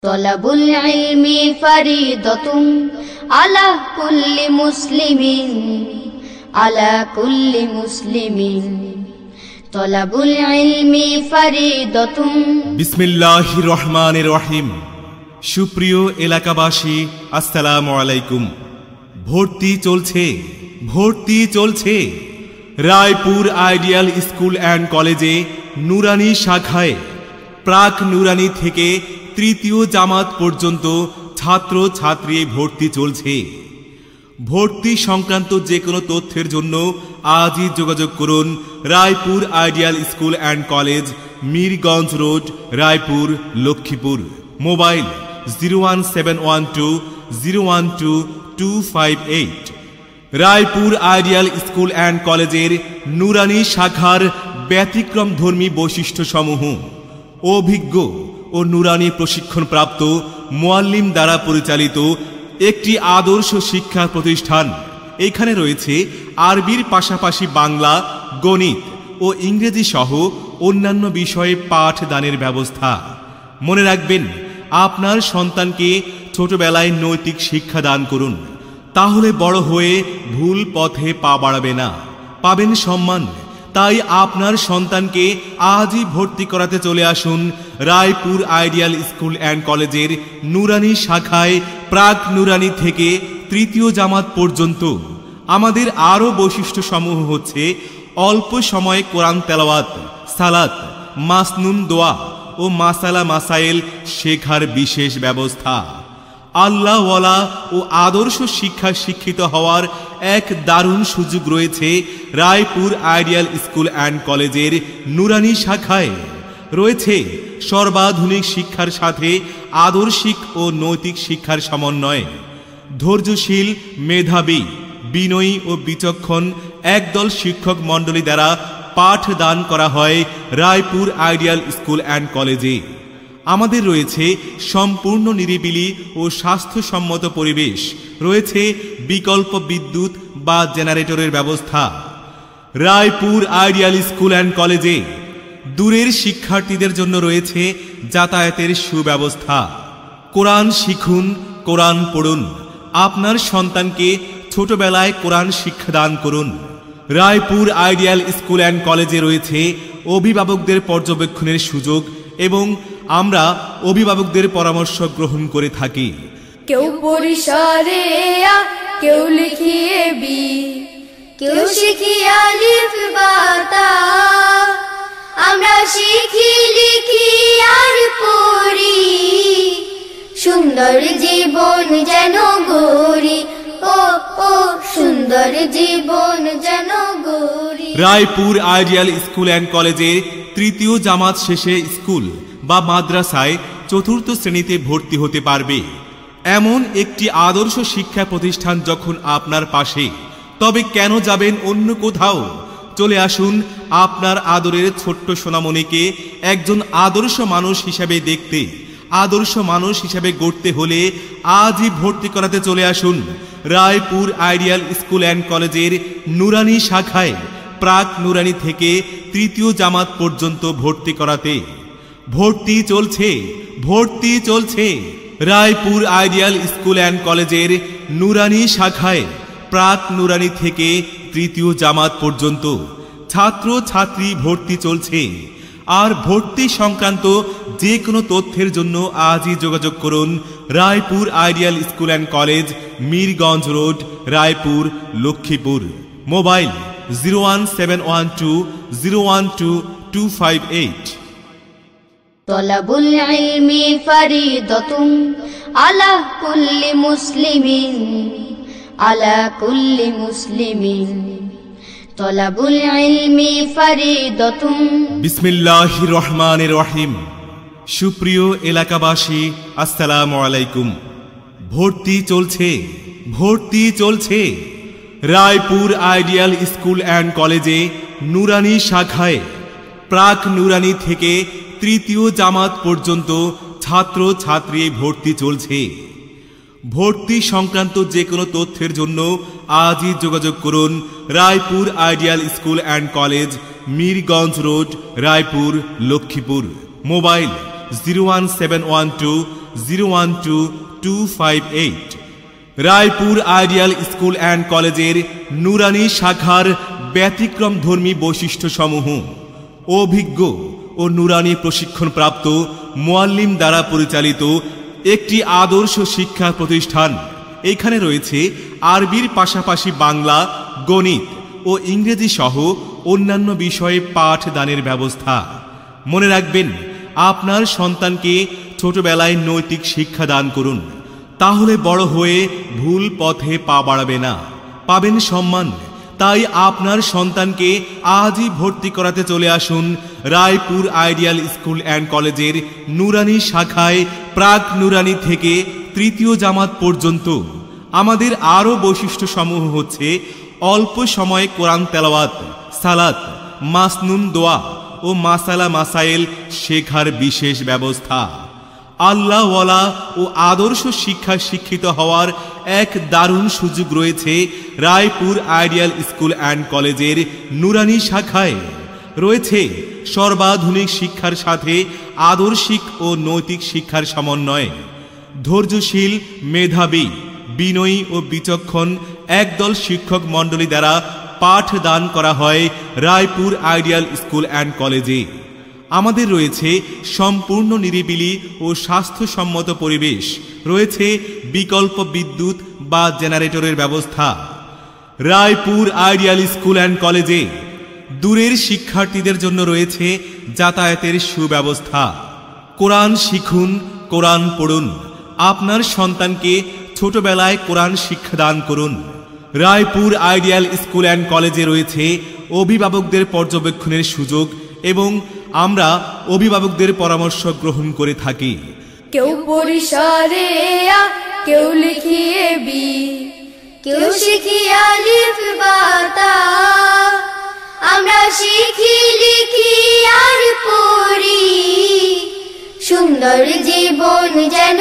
তলাবুল ইলমি ফারিদাতুন আলা কুল্লি মুসলিমিন, আলা কুল্লি মুসলিমিন। তলাবুল ইলমি ফারিদাতুন। বিসমিল্লাহির রহমানির রহিম। সুপ্রিয় এলাকাবাসী, আসসালামু আলাইকুম। ভর্তি চলছে, ভর্তি চলছে। রায়পুর আইডিয়াল স্কুল অ্যান্ড কলেজে নুরানি শাখায় প্রাক নুরানি থেকে তৃতীয় জামাত পর্যন্ত ছাত্র ছাত্রী ভর্তি চলছে। ভর্তি সংক্রান্ত যে কোনো তথ্যের জন্য আজই যোগাযোগ করুন Raipur ideal school and college, Mirganj road, Raipur, Lakshmipur. Mobile 01712012258। Raipur ideal school and কলেজের নুরানি শাখার ব্যতিক্রমধর্মী বৈশিষ্ট্যসমূহ অভিজ্ঞ ও নুরানি প্রশিক্ষণপ্রাপ্ত মুআল্লিম দ্বারা পরিচালিত একটি আদর্শ শিক্ষা প্রতিষ্ঠান। এখানে রয়েছে আরবির পাশাপাশি বাংলা, গণিত ও ইংরেজি সহ অন্যান্য বিষয়ে পাঠদানের ব্যবস্থা। মনে রাখবেন, আপনার সন্তানকে ছোটবেলায় নৈতিক শিক্ষা দান করুন, তাহলে বড় হয়ে ভুল পথে পা বাড়াবে না, পাবেন সম্মান। তাই আপনার সন্তানকে আজই ভর্তি করাতে চলে আসুন রায়পুর আইডিয়াল স্কুল অ্যান্ড কলেজের নুরানি শাখায় প্রাক নুরানি থেকে তৃতীয় জামাত পর্যন্ত। আমাদের আরও বৈশিষ্ট্যসমূহ হচ্ছে অল্প সময়ে কোরআন তেলাওয়াত, সালাত, মাসনুন দোয়া ও মাসালা মাসাইল শেখার বিশেষ ব্যবস্থা। আল্লাহওয়ালা ও আদর্শ শিক্ষায় শিক্ষিত হওয়ার এক দারুণ সুযোগ রয়েছে রায়পুর আইডিয়াল স্কুল অ্যান্ড কলেজের নুরানি শাখায়। রয়েছে সর্বাধুনিক শিক্ষার সাথে আদর্শিক ও নৈতিক শিক্ষার সমন্বয়। ধৈর্যশীল, মেধাবী, বিনয়ী ও বিচক্ষণ একদল শিক্ষক মণ্ডলী দ্বারা পাঠদান করা হয় রায়পুর আইডিয়াল স্কুল অ্যান্ড কলেজে। আমাদের রয়েছে সম্পূর্ণ নিরিবিলি ও স্বাস্থ্যসম্মত পরিবেশ, রয়েছে বিকল্প বিদ্যুৎ বা জেনারেটরের ব্যবস্থা। রায়পুর আইডিয়াল স্কুল অ্যান্ড কলেজে দূরের শিক্ষার্থীদের জন্য রয়েছে যাতায়াতের সুব্যবস্থা। কোরআন শিখুন, কোরআন পড়ুন। আপনার সন্তানকে ছোটবেলায় কোরআন শিক্ষাদান করুন। রায়পুর আইডিয়াল স্কুল অ্যান্ড কলেজে রয়েছে অভিভাবকদের পর্যবেক্ষণের সুযোগ এবং আমরা অভিভাবকদের পরামর্শ গ্রহণ করে থাকি। কেউ পরিসরে আ, কেউ লিখিয়ে বি, কেউ শিখিয়ে আলিফ বা তা। আমরা শিখি, লিখি আর পড়ি, সুন্দর জীবন যেন গড়ি। ও ও সুন্দর জীবন যেন গড়ি। রায়পুর আইডিয়াল স্কুল অ্যান্ড কলেজের তৃতীয় জামাত শেষে স্কুল বা মাদ্রাসায় চতুর্থ শ্রেণীতে ভর্তি হতে পারবে এমন একটি আদর্শ শিক্ষা প্রতিষ্ঠান যখন আপনার পাশে, তবে কেন যাবেন অন্য কোথাও? চলে আসুন আপনার আদরের ছোট্ট সোনামণিকে একজন আদর্শ মানুষ হিসেবে দেখতে, আদর্শ মানুষ হিসেবে গড়তে হলে আজই ভর্তি করাতে চলে আসুন রায়পুর আইডিয়াল স্কুল অ্যান্ড কলেজের নুরানি শাখায় প্রাক নুরানি থেকে তৃতীয় জামাত পর্যন্ত ভর্তি করাতে। ভর্তি চলছে, ভর্তি চলছে। রায়পুর আইডিয়াল স্কুল অ্যান্ড কলেজের নুরানি শাখায় প্রাক নুরানি থেকে তৃতীয় জামাত পর্যন্ত ছাত্র ছাত্রী ভর্তি চলছে। আর ভর্তি সংক্রান্ত যে কোনো তথ্যের জন্য আজই যোগাযোগ করুন Raipur ideal school and college, Mirganj road, Raipur, Lakshmipur. Mobile 01712012258। তলাবুল ইলমি ফারিদাতুন আলা কুল্লি মুসলিমিন, আলা কুল্লি মুসলিমিন। তলাবুল ইলমি ফারিদাতুন। বিসমিল্লাহির রহমানির রহিম। সুপ্রিয় এলাকাবাসী, আসসালামু আলাইকুম। ভর্তি চলছে, ভর্তি চলছে। রায়পুর আইডিয়াল স্কুল অ্যান্ড কলেজে নুরানি শাখায় প্রাক নুরানি থেকে তৃতীয় জামাত পর্যন্ত ছাত্র ছাত্রী ভর্তি চলছে। ভর্তি সংক্রান্ত যে কোনো তথ্যের জন্য আজই যোগাযোগ করুন Raipur ideal school and college, Mirganj road, Raipur, Lakshmipur. Mobile 012-258। Raipur ideal school and কলেজের নুরানি শাখার ব্যতিক্রমধর্মী বৈশিষ্ট্যসমূহ অভিজ্ঞ ও নুরানি প্রশিক্ষণপ্রাপ্ত মুআল্লিম দ্বারা পরিচালিত একটি আদর্শ শিক্ষা প্রতিষ্ঠান। এখানে রয়েছে আরবির পাশাপাশি বাংলা, গণিত ও ইংরেজি সহ অন্যান্য বিষয়ে পাঠদানের ব্যবস্থা। মনে রাখবেন, আপনার সন্তানকে ছোটবেলায় নৈতিক শিক্ষা দান করুন, তাহলে বড় হয়ে ভুল পথে পা বাড়াবে না, পাবেন সম্মান। তাই আপনার সন্তানকে আজই ভর্তি করাতে চলে আসুন রায়পুর আইডিয়াল স্কুল অ্যান্ড কলেজের নুরানি শাখায়। প্রাক নুরানি থেকে তৃতীয় জামাত পর্যন্ত আমাদের আরও বৈশিষ্ট্যসমূহ হচ্ছে অল্প সময়ে কোরআন তেলাওয়াত, সালাত, মাসনুন দোয়া ও মাসালা মাসাইল শেখার বিশেষ ব্যবস্থা। আল্লাহওয়ালা ও আদর্শ শিক্ষা শিক্ষিত হওয়ার এক দারুণ সুযোগ রয়েছে রায়পুর আইডিয়াল স্কুল অ্যান্ড কলেজের নুরানি শাখায়। রয়েছে সর্বাধুনিক শিক্ষার সাথে আদর্শিক ও নৈতিক শিক্ষার সমন্বয়। ধৈর্যশীল, মেধাবী, বিনয়ী ও বিচক্ষণ একদল শিক্ষক মণ্ডলী দ্বারা পাঠদান করা হয় রায়পুর আইডিয়াল স্কুল অ্যান্ড কলেজে। আমাদের রয়েছে সম্পূর্ণ নিরিবিলি ও স্বাস্থ্যসম্মত পরিবেশ, রয়েছে বিকল্প বিদ্যুৎ বা জেনারেটরের ব্যবস্থা। রায়পুর আইডিয়াল স্কুল অ্যান্ড কলেজে দূরের শিক্ষার্থীদের জন্য রয়েছে যাতায়াতের সুব্যবস্থা। কোরআন শিখুন, কোরআন পড়ুন, আপনার সন্তানকে ছোটবেলায় কোরআন শিক্ষাদান করুন। রায়পুর আইডিয়াল স্কুল অ্যান্ড কলেজে রয়েছে অভিভাবকদের পর্যবেক্ষণের সুযোগ এবং আমরা অভিভাবকদের পরামর্শ গ্রহণ করে থাকি। কেউ পরিসরে আ, কেউ লিখিয়ে বি, কেউ শিখিয়ে আলিফ বা তা। আমরা শিখি, লিখি আর পড়ি, সুন্দর জীবন যেন